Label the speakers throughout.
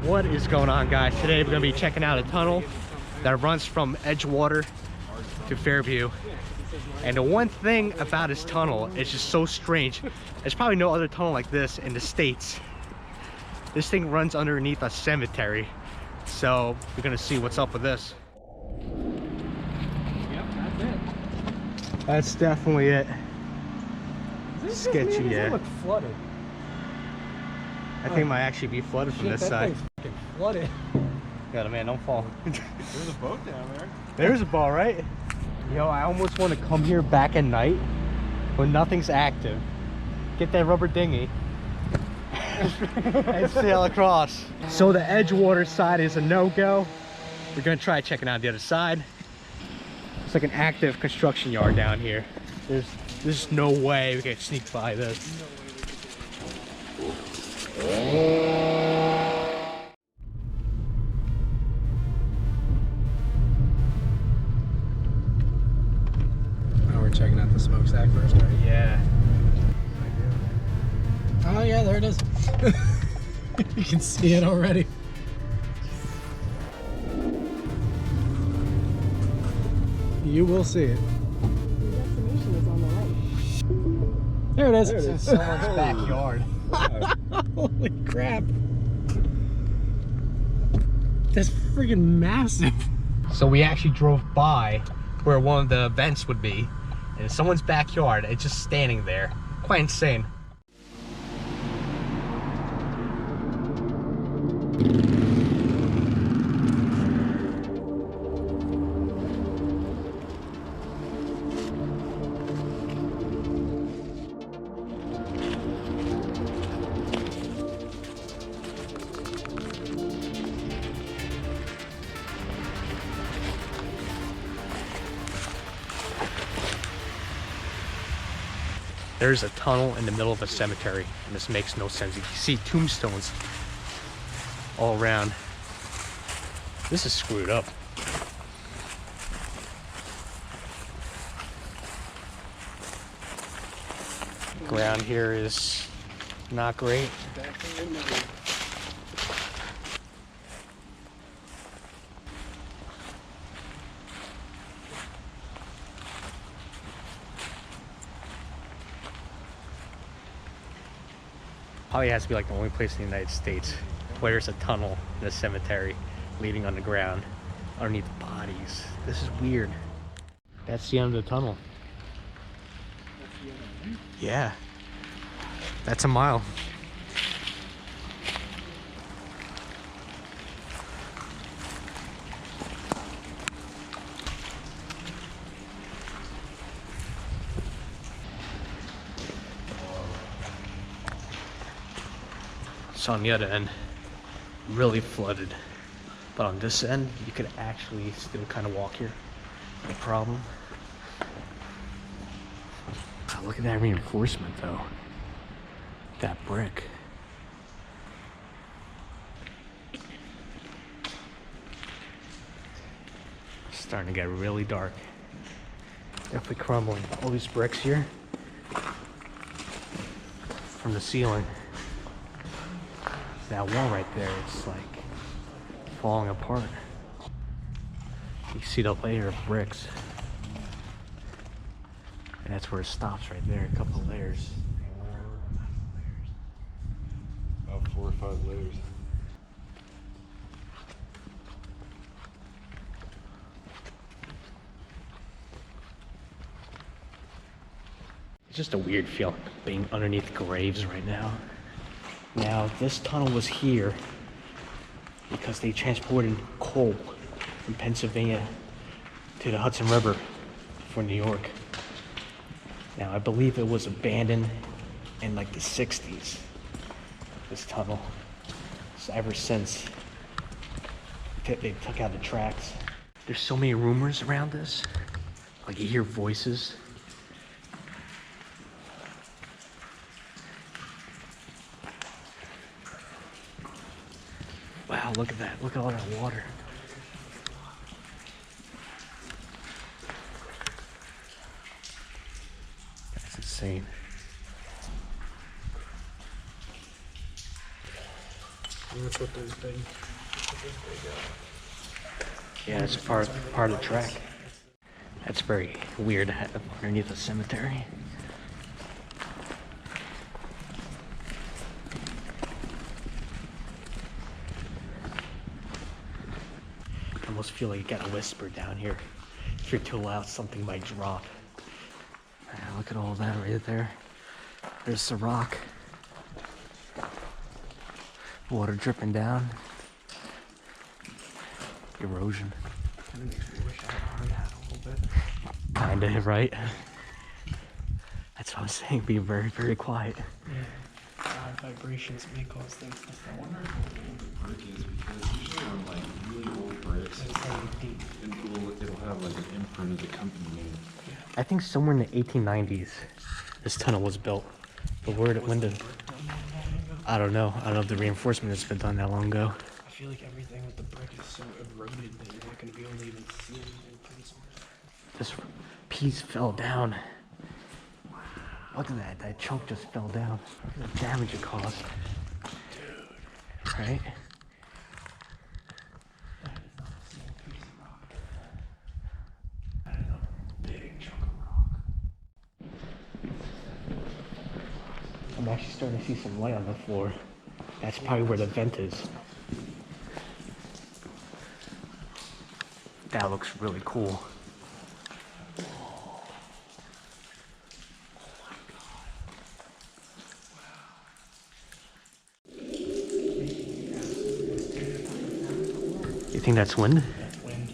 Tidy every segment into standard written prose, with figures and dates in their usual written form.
Speaker 1: What is going on, guys? Today we're gonna be checking out a tunnel that runs from Edgewater to Fairview. And the one thing about this tunnel is just so strange. There's probably no other tunnel like this in the States. This thing runs underneath a cemetery. So we're gonna see what's up with this.
Speaker 2: Yep, that's it.
Speaker 1: That's definitely it.
Speaker 2: Is
Speaker 1: Sketchy, yeah.
Speaker 2: It look flooded.
Speaker 1: I think it might actually be flooded from this side.
Speaker 2: Fucking flooded.
Speaker 1: Got it, man, don't fall.
Speaker 3: There's a boat down there.
Speaker 1: There's a ball, right? Yo, I almost want to come here back at night when nothing's active. Get that rubber dinghy and sail across. So the Edgewater side is a no-go. We're gonna try checking out the other side. It's like an active construction yard down here. There's no way we can sneak by this.
Speaker 2: We're checking out the smokestack first, right?
Speaker 1: Yeah.
Speaker 2: Oh yeah, there it is. You can see it already. You will see it.
Speaker 4: The destination is on the right.
Speaker 2: There it is.
Speaker 1: There it is. Someone's backyard.
Speaker 2: Holy crap. That's freaking massive.
Speaker 1: So we actually drove by where one of the vents would be, in someone's backyard. It's just standing there. Quite insane. There's a tunnel in the middle of a cemetery, and this makes no sense. You can see tombstones all around. This is screwed up. Ground here is not great. Probably has to be like the only place in the United States where there's a tunnel in a cemetery leading underground underneath the bodies. This is weird. That's the end of the tunnel. Yeah, that's a mile. So on the other end, really flooded, but on this end you could actually still kind of walk here, no problem. Oh, look at that reinforcement though, that brick. It's starting to get really dark, definitely crumbling. All these bricks here from the ceiling. That wall right there, it's like falling apart. You see the layer of bricks, and that's where it stops right there. A couple of layers.
Speaker 3: About 4 or 5 layers.
Speaker 1: It's just a weird feeling being underneath graves right now. Now, this tunnel was here because they transported coal from Pennsylvania to the Hudson River for New York. Now, I believe it was abandoned in like the 60s, this tunnel. So ever since, they took out the tracks. There's so many rumors around this. Like you hear voices. Wow, look at that. Look at all that water. That's insane.
Speaker 2: I'm gonna put those big.
Speaker 1: Yeah, it's part of the track. That's very weird to have underneath a cemetery. I almost feel like you gotta whisper down here. If you're too loud, something might drop. Look at all that right there. There's the rock. Water dripping down. Erosion.
Speaker 2: Kind of makes me wish I had a hard hat a little bit.
Speaker 1: Kinda, right? That's what I'm saying, be very, very quiet.
Speaker 2: Yeah. Vibrations may cause things to fall.
Speaker 3: I wonder how old the brick is, because usually on like really old bricks, it'll have like an imprint of the company name.
Speaker 1: I think somewhere in the 1890s, this tunnel was built. But when did... I don't know. I don't know if the reinforcement has been done that long ago.
Speaker 2: I feel like everything with the brick is so eroded that you're not going to be able to even see anything pretty soon.
Speaker 1: This piece fell down. Look at that. That chunk just fell down. Look at the damage it caused. Dude. Right?
Speaker 2: That is not a small piece of rock. That is a big chunk of rock.
Speaker 1: I'm actually starting to see some light on the floor. That's probably where the vent is. That looks really cool. You think that's wind?
Speaker 2: That's wind.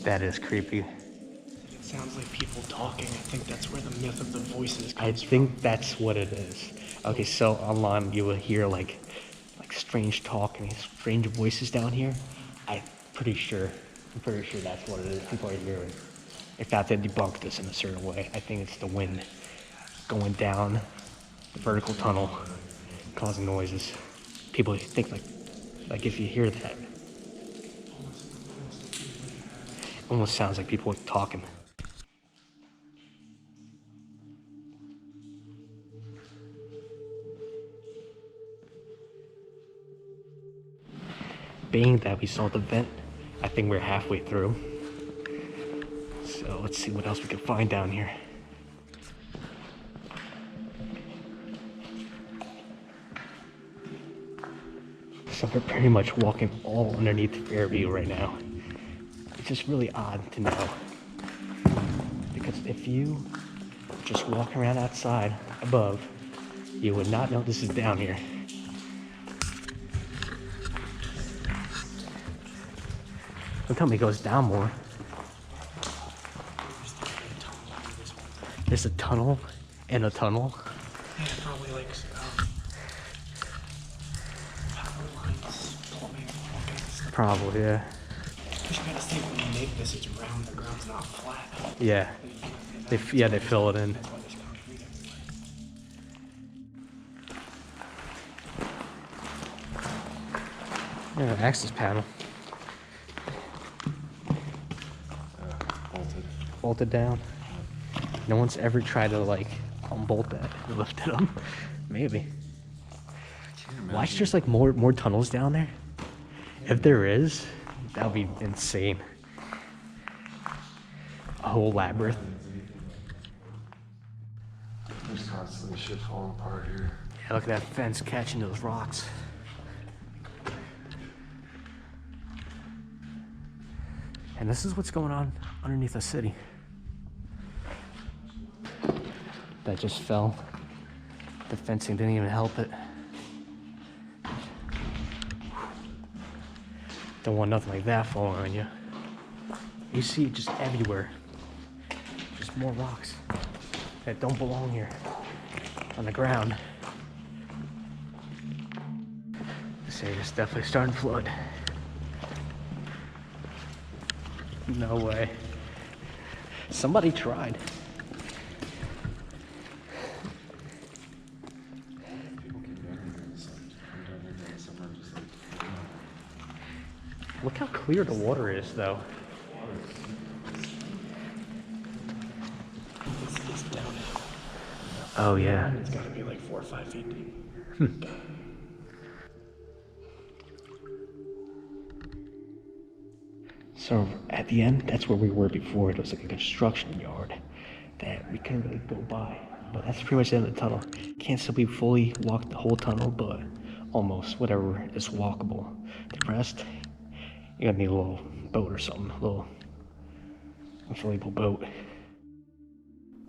Speaker 1: That is creepy.
Speaker 2: It sounds like people talking. I think that's where the myth of the voices
Speaker 1: I
Speaker 2: comes
Speaker 1: think that's what it is. Okay, so online you will hear like strange talk and strange voices down here. I'm pretty sure that's what it is. People are hearing. If not, they debunk this in a certain way. I think it's the wind going down the vertical tunnel, causing noises. People think like if you hear that, almost sounds like people talking. Being that we saw the vent, I think we're halfway through. So let's see what else we can find down here. So we're pretty much walking all underneath Fairview right now. It's just really odd to know. Because if you just walk around outside above, you would not know this is down here. Don't tell me it goes down more. There's a tunnel and a tunnel.
Speaker 2: Yeah, probably like power lines, plumbing, all kinds of stuff.
Speaker 1: Probably, yeah.
Speaker 2: You gotta think when you make this, it's round. The ground's not flat.
Speaker 1: Yeah. They fill it in.
Speaker 2: That's why there's concrete everywhere.
Speaker 1: Yeah, access panel. Bolted down. No one's ever tried to like unbolt that and lift it up. Maybe. Why is there's like more tunnels down there? If there is, that would be insane. A whole labyrinth.
Speaker 3: There's constantly shit falling apart here.
Speaker 1: Yeah, look at that fence catching those rocks. And this is what's going on underneath the city. That just fell. The fencing didn't even help it. Don't want nothing like that falling on you. You see it just everywhere. Just more rocks that don't belong here on the ground. This area's definitely starting to flood. No way. Somebody tried. Look how clear the water is, though. Oh yeah.
Speaker 2: It's gotta be like 4 or 5 feet deep.
Speaker 1: So at the end, that's where we were before. It was like a construction yard that we couldn't really go by. But that's pretty much the end of the tunnel. Can't still be fully walk the whole tunnel, but almost whatever is walkable. The rest, you gotta need a little boat or something, a little inflatable boat.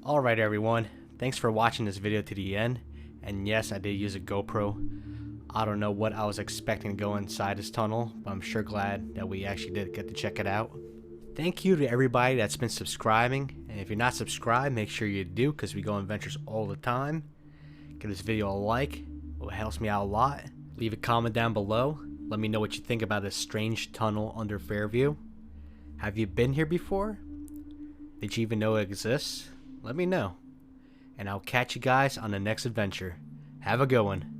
Speaker 1: Alright everyone, thanks for watching this video to the end. And yes, I did use a GoPro. I don't know what I was expecting to go inside this tunnel, but I'm sure glad that we actually did get to check it out. Thank you to everybody that's been subscribing, and if you're not subscribed, make sure you do, because we go on adventures all the time. Give this video a like, it helps me out a lot. Leave a comment down below, let me know what you think about this strange tunnel under Fairview. Have you been here before? Did you even know it exists? Let me know. And I'll catch you guys on the next adventure. Have a good one.